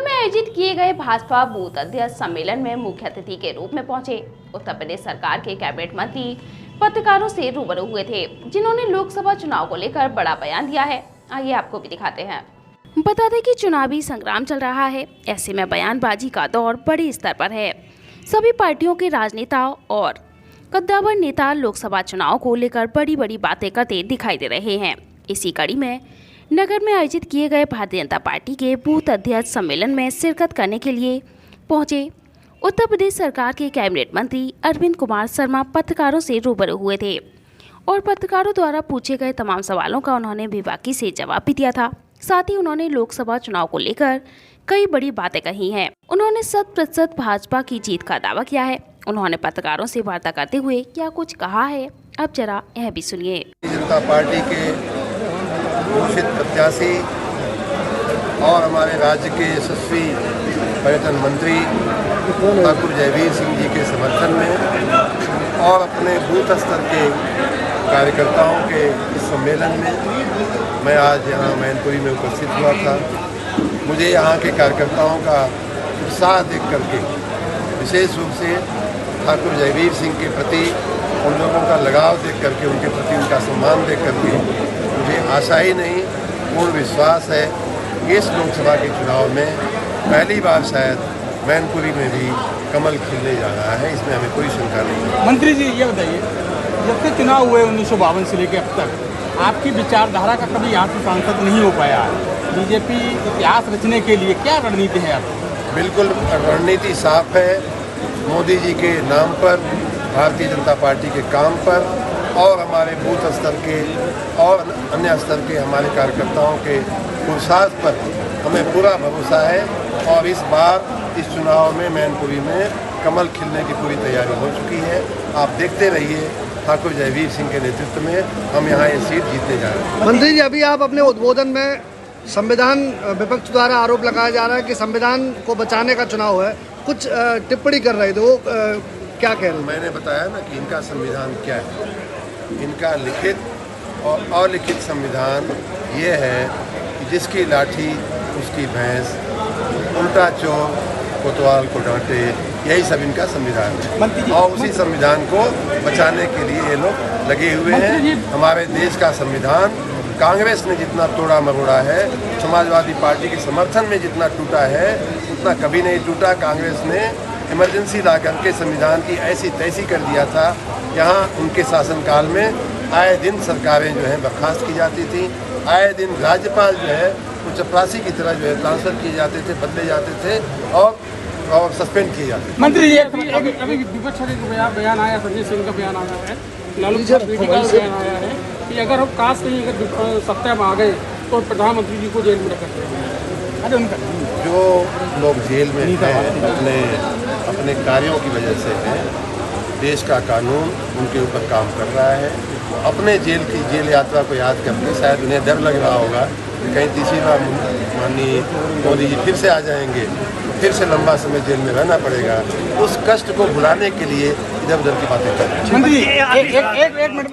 नगर में आयोजित किए गए भाजपा बूथ अध्यक्ष सम्मेलन में मुख्य अतिथि के रूप में पहुंचे उत्तर प्रदेश सरकार के कैबिनेट मंत्री पत्रकारों से रूबरू हुए थे, जिन्होंने लोकसभा चुनाव को लेकर बड़ा बयान दिया है। आइए आपको भी दिखाते हैं। बता दें कि चुनावी संग्राम चल रहा है, ऐसे में बयानबाजी का दौर बड़े स्तर पर है। सभी पार्टियों के राजनेताओं और कद्दावर नेता लोकसभा चुनाव को लेकर बड़ी बड़ी बातें करते दिखाई दे रहे हैं। इसी कड़ी में नगर में आयोजित किए गए भारतीय जनता पार्टी के बूथ अध्यक्ष सम्मेलन में शिरकत करने के लिए पहुंचे उत्तर प्रदेश सरकार के कैबिनेट मंत्री अरविंद कुमार शर्मा पत्रकारों से रूबरू हुए थे और पत्रकारों द्वारा पूछे गए तमाम सवालों का उन्होंने बेबाकी से जवाब भी दिया था। साथ ही उन्होंने लोकसभा चुनाव को लेकर कई बड़ी बातें कही हैं। उन्होंने 100% भाजपा की जीत का दावा किया है। उन्होंने पत्रकारों से वार्ता करते हुए क्या कुछ कहा है, अब जरा यह भी सुनिए। जनता पार्टी के घोषित प्रत्याशी और हमारे राज्य के यशस्वी पर्यटन मंत्री ठाकुर जयवीर सिंह जी के समर्थन में और अपने बूथ स्तर के कार्यकर्ताओं के इस सम्मेलन में मैं आज यहाँ मैनपुरी में उपस्थित हुआ था। मुझे यहाँ के कार्यकर्ताओं का उत्साह देख करके, विशेष रूप से ठाकुर जयवीर सिंह के प्रति उन लोगों का लगाव देख करके, उनके प्रति उनका सम्मान देख करके मुझे आशा ही नहीं, पूर्ण विश्वास है कि इस लोकसभा के चुनाव में पहली बार शायद मैनपुरी में भी कमल खिलने जा रहा है। इसमें हमें कोई शंका नहीं। मंत्री जी ये बताइए, जब से चुनाव हुए 1952 से लेकर अब तक आपकी विचारधारा का कभी यहाँ से सांसद नहीं हो पाया। बीजेपी इतिहास रचने के लिए क्या रणनीति है आपकी? बिल्कुल रणनीति साफ है। मोदी जी के नाम पर, भारतीय जनता पार्टी के काम पर और हमारे बूथ स्तर के और अन्य स्तर के हमारे कार्यकर्ताओं के पुरुषार्थ पर हमें पूरा भरोसा है और इस बार इस चुनाव में मैनपुरी में कमल खिलने की पूरी तैयारी हो चुकी है। आप देखते रहिए, ठाकुर जयवीर सिंह के नेतृत्व में हम यहाँ ये सीट जीतने जा रहे हैं। मंत्री जी, अभी आप अपने उद्बोधन में संविधान, विपक्ष द्वारा आरोप लगाया जा रहा है कि संविधान को बचाने का चुनाव है, कुछ टिप्पणी कर रहे थे, वो क्या कह रहे हैं? मैंने बताया ना कि इनका संविधान क्या है। इनका लिखित और अलिखित संविधान ये है कि जिसकी लाठी उसकी भैंस, उल्टा चोर कोतवाल को डांटे, यही सब इनका संविधान है। और उसी संविधान को बचाने के लिए ये लोग लगे हुए हैं। हमारे देश का संविधान कांग्रेस ने जितना तोड़ा मरोड़ा है, समाजवादी पार्टी के समर्थन में जितना टूटा है, उतना कभी नहीं टूटा। कांग्रेस ने इमरजेंसी ला करके संविधान की ऐसी तैसी कर दिया था। यहाँ उनके शासनकाल में आए दिन सरकारें जो हैं बर्खास्त की जाती थी, आए दिन राज्यपाल जो है वो चपरासी की तरह जो है ट्रांसफर किए जाते थे, बदले जाते थे और सस्पेंड किए जाते थे। मंत्री जी, अभी विपक्ष का बयान आया, संजय सिंह का बयान आया है, लालू प्रसाद का बयान आया है कि अगर हम काश कहीं अगर सत्ता में आ गए तो प्रधानमंत्री जी को जेल में रख सकते हैं। अरे उनका जो लोग जेल में हैं अपने कार्यों की वजह से हैं, देश का कानून उनके ऊपर काम कर रहा है। अपने जेल यात्रा को याद करके शायद उन्हें डर लग रहा होगा कि कहीं तीसरी बार माननीय मोदी जी फिर से आ जाएंगे, फिर से लंबा समय जेल में रहना पड़ेगा। उस कष्ट को भुलाने के लिए इधर उधर की बातें कर रहे हैं। मंत्री एक मिनट